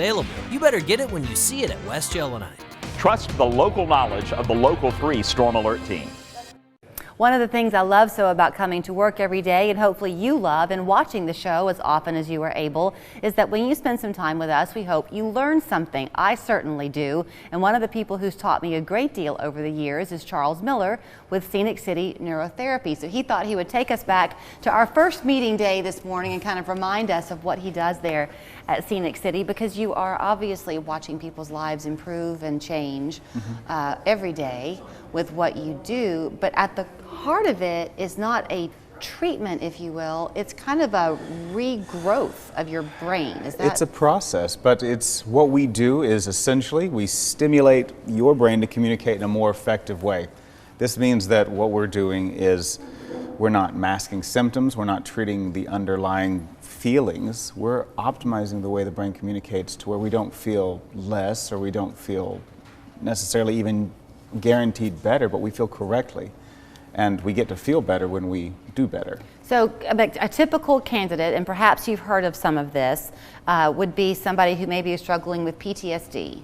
available. You better get it when you see it at West Yellowknife. Trust the local knowledge of the Local 3 Storm Alert team. One of the things I love so about coming to work every day, and hopefully you love, and watching the show as often as you are able, is that when you spend some time with us, we hope you learn something. I certainly do. And one of the people who's taught me a great deal over the years is Charles Miller with Scenic City Neurotherapy. So he thought he would take us back to our first meeting day this morning and kind of remind us of what he does there at Scenic City, because you are obviously watching people's lives improve and change every day with what you do. But at the heart of it is not a treatment, if you will. It's kind of a regrowth of your brain. Is that? It's a process, but it's what we do is essentially we stimulate your brain to communicate in a more effective way. This means that what we're doing is we're not masking symptoms, we're not treating the underlying feelings, we're optimizing the way the brain communicates to where we don't feel less, or we don't feel necessarily even guaranteed better, but we feel correctly. And we get to feel better when we do better. So a typical candidate, and perhaps you've heard of some of this, would be somebody who maybe is struggling with PTSD,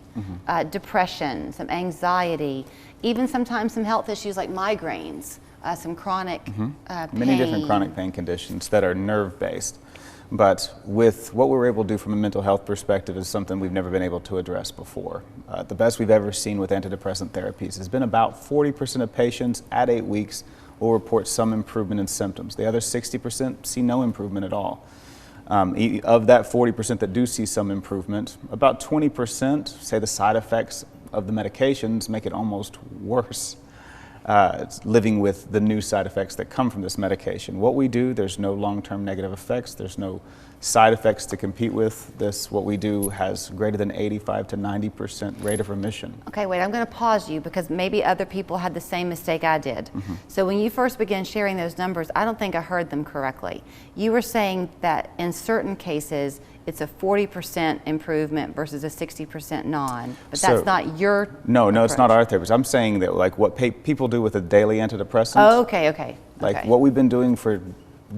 depression, some anxiety, even sometimes some health issues like migraines, some chronic pain. Many different chronic pain conditions that are nerve-based. But with what we're able to do from a mental health perspective is something we've never been able to address before. The best we've ever seen with antidepressant therapies has been about 40% of patients at 8 weeks will report some improvement in symptoms. The other 60% see no improvement at all. Of that 40% that do see some improvement, about 20% say the side effects of the medications make it almost worse. It's living with the new side effects that come from this medication. What we do, there's no long-term negative effects, there's no side effects to compete with. What we do has greater than 85 to 90% rate of remission. Okay, wait, I'm going to pause you because maybe other people had the same mistake I did. So when you first began sharing those numbers, I don't think I heard them correctly. You were saying that in certain cases, it's a 40% improvement versus a 60% non, but that's not your No, approach. it's not our therapy. I'm saying that like what people do with a daily antidepressant. Oh, okay. Like what we've been doing for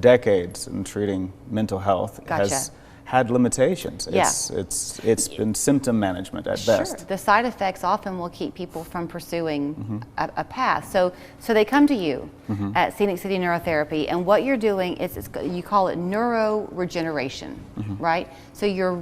decades in treating mental health has had limitations. It's been symptom management at best. Sure, the side effects often will keep people from pursuing a path. So they come to you at Scenic City Neurotherapy, and what you're doing is you call it neuroregeneration, right? So you're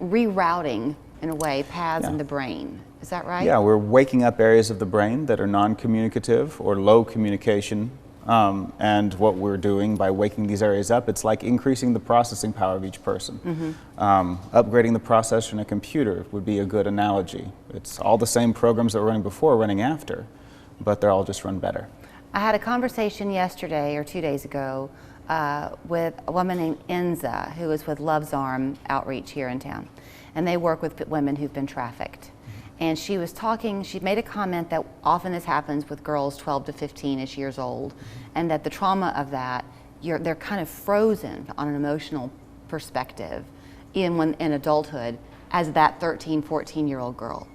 rerouting in a way paths in the brain. Is that right? Yeah, we're waking up areas of the brain that are non-communicative or low communication. And what we're doing by waking these areas up, it's like increasing the processing power of each person. Upgrading the processor in a computer would be a good analogy. It's all the same programs that were running before running after, but they're all just run better. I had a conversation yesterday or 2 days ago with a woman named Enza, who is with Love's Arm Outreach here in town. And they work with women who've been trafficked. And she was talking, she made a comment that often this happens with girls 12 to 15-ish years old, and that the trauma of that, they're kind of frozen on an emotional perspective in adulthood as that 13, 14-year-old girl.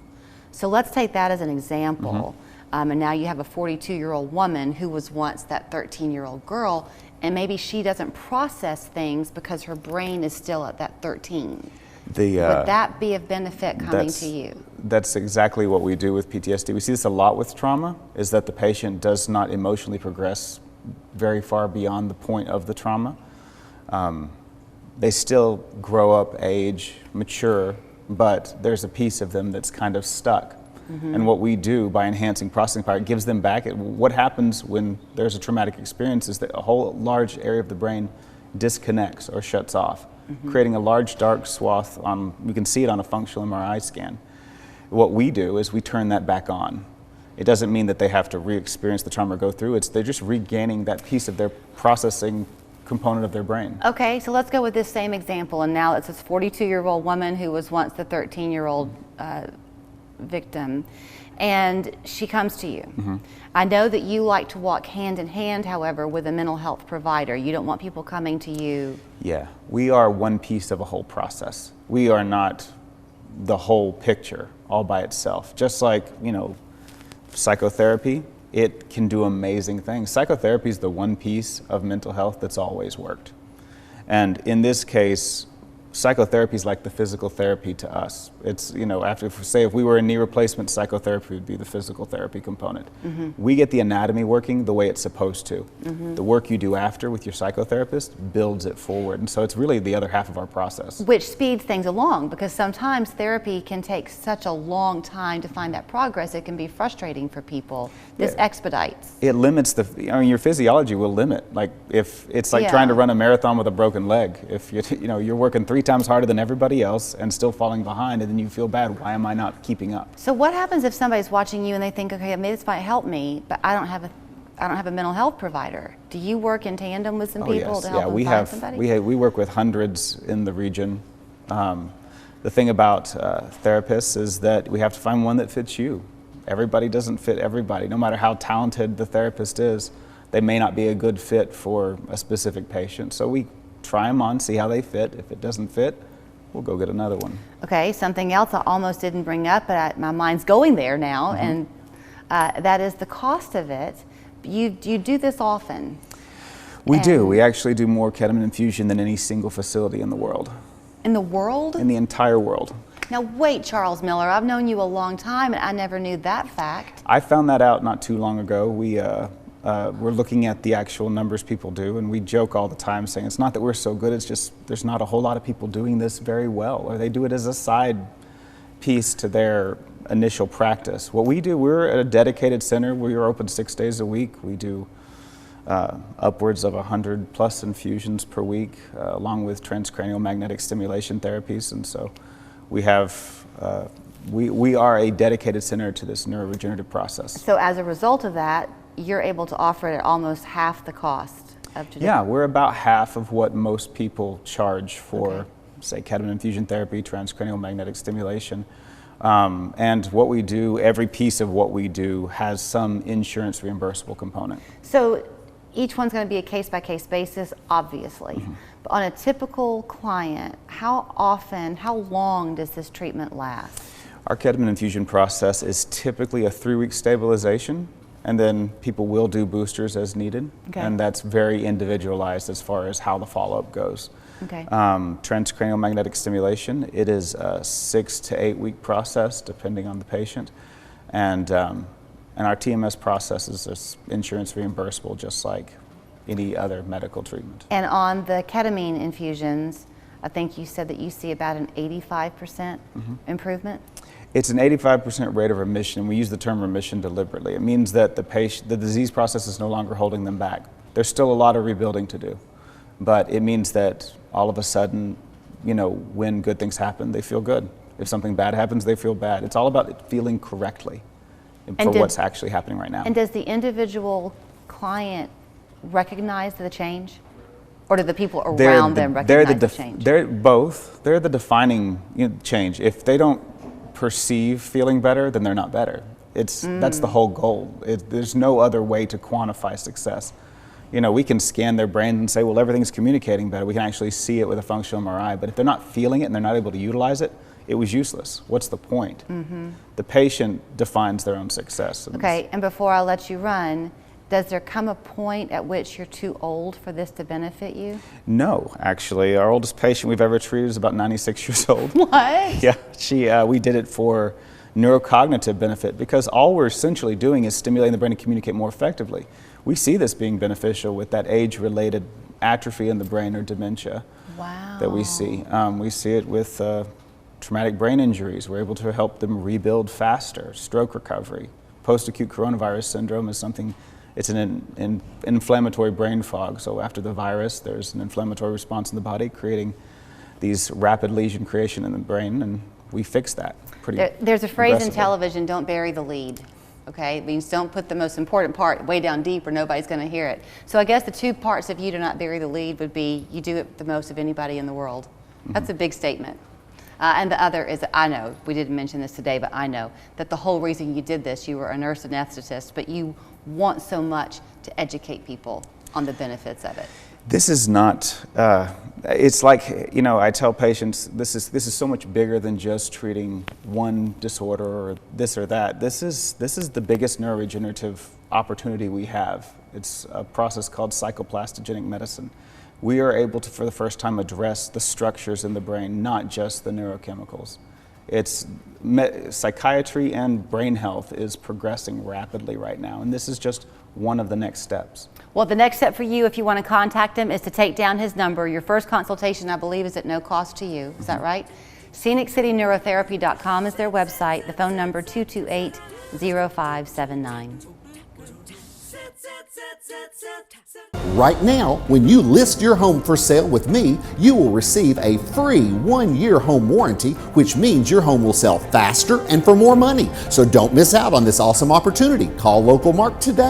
So let's take that as an example. And now you have a 42-year-old woman who was once that 13-year-old girl, and maybe she doesn't process things because her brain is still at that 13. Would that be of benefit coming to you? That's exactly what we do with PTSD. We see this a lot with trauma, is that the patient does not emotionally progress very far beyond the point of the trauma. They still grow up, age, mature, but there's a piece of them that's kind of stuck. And what we do by enhancing processing power, it gives them back. What happens when there's a traumatic experience is that a whole large area of the brain disconnects or shuts off, creating a large dark swath we can see it on a functional MRI scan. What we do is we turn that back on. It doesn't mean that they have to re-experience the trauma or go through it. They're just regaining that piece of their processing component of their brain. Okay, so let's go with this same example. And now it's this 42-year-old woman who was once the 13-year-old victim, and she comes to you. I know that you like to walk hand in hand, however, with a mental health provider. You don't want people coming to you. Yeah, we are one piece of a whole process. We are not the whole picture all by itself. Just like, psychotherapy, it can do amazing things. Psychotherapy is the one piece of mental health that's always worked. And in this case, psychotherapy is like the physical therapy to us. It's, if we were in knee replacement, psychotherapy would be the physical therapy component. We get the anatomy working the way it's supposed to. The work you do after with your psychotherapist builds it forward. And so it's really the other half of our process. Which speeds things along, because sometimes therapy can take such a long time to find that progress. It can be frustrating for people. This expedites. It limits your physiology will limit. Like if it's like trying to run a marathon with a broken leg. If you're working 3 times harder than everybody else and still falling behind, and then you feel bad, why am I not keeping up? So what happens if somebody's watching you and they think, okay, maybe this might help me, but I don't have a mental health provider? Do you work in tandem with some people to help them find somebody? We work with hundreds in the region. The thing about therapists is that we have to find one that fits you. Everybody doesn't fit everybody. No matter how talented the therapist is, they may not be a good fit for a specific patient. So we try them on, see how they fit. If it doesn't fit, we'll go get another one. Okay, something else I almost didn't bring up, but my mind's going there now, and that is the cost of it. You do this often? We do. We actually do more ketamine infusion than any single facility in the world. In the world? In the entire world. Now wait, Charles Miller, I've known you a long time and I never knew that fact. I found that out not too long ago. We're looking at the actual numbers people do, and we joke all the time saying it's not that we're so good, it's just there's not a whole lot of people doing this very well, or they do it as a side piece to their initial practice. What we do, we're at a dedicated center. We are open 6 days a week. We do upwards of 100+ infusions per week, along with transcranial magnetic stimulation therapies, and so we have we are a dedicated center to this neuroregenerative process. So as a result of that, you're able to offer it at almost half the cost of traditional? Yeah, we're about half of what most people charge for, say, ketamine infusion therapy, transcranial magnetic stimulation. And what we do, every piece of what we do has some insurance reimbursable component. So each one's going to be a case-by-case basis, obviously. But on a typical client, how long does this treatment last? Our ketamine infusion process is typically a 3-week stabilization, and then people will do boosters as needed, and that's very individualized as far as how the follow-up goes. Transcranial magnetic stimulation, it is a 6 to 8 week process depending on the patient, and our TMS process is insurance reimbursable just like any other medical treatment. And on the ketamine infusions, I think you said that you see about an 85% improvement? It's an 85% rate of remission, and we use the term remission deliberately. It means that the disease process is no longer holding them back. There's still a lot of rebuilding to do, but it means that all of a sudden, when good things happen, they feel good. If something bad happens, they feel bad. It's all about feeling correctly for what's actually happening right now. And does the individual client recognize the change? Or do the people around them recognize the change? They're both. They're the defining change. If they don't perceive feeling better, then they're not better. That's the whole goal. There's no other way to quantify success. We can scan their brain and say, well, everything's communicating better. We can actually see it with a functional MRI. But if they're not feeling it and they're not able to utilize it, it was useless. What's the point? The patient defines their own success. Okay, and before I let you run, does there come a point at which you're too old for this to benefit you? No, actually. Our oldest patient we've ever treated is about 96 years old. What? Yeah, we did it for neurocognitive benefit because all we're essentially doing is stimulating the brain to communicate more effectively. We see this being beneficial with that age-related atrophy in the brain or dementia that we see. We see it with traumatic brain injuries. We're able to help them rebuild faster. Stroke recovery. Post-acute coronavirus syndrome is something. It's an inflammatory brain fog. So after the virus, there's an inflammatory response in the body, creating these rapid lesion creation in the brain, and we fix that pretty There's a phrase in television, don't bury the lead. Okay, it means don't put the most important part way down deep or nobody's going to hear it. So I guess the two parts of you do not bury the lead would be you do it the most of anybody in the world. That's a big statement. And the other is, I know, we didn't mention this today, but I know that the whole reason you did this, you were a nurse anesthetist, but you want so much to educate people on the benefits of it. This is not, it's like, I tell patients, this is so much bigger than just treating one disorder or this or that. This is the biggest neuroregenerative opportunity we have. It's a process called psychoplastigenic medicine. we are able to, for the first time, address the structures in the brain, not just the neurochemicals. Psychiatry and brain health is progressing rapidly right now, and this is just one of the next steps. Well, the next step for you, if you want to contact him, is to take down his number. Your first consultation, I believe, is at no cost to you. Is that right? ScenicCityNeurotherapy.com is their website. The phone number 228-0579. Right now, when you list your home for sale with me, you will receive a free 1-year home warranty, which means your home will sell faster and for more money. So don't miss out on this awesome opportunity. Call Local Mark today.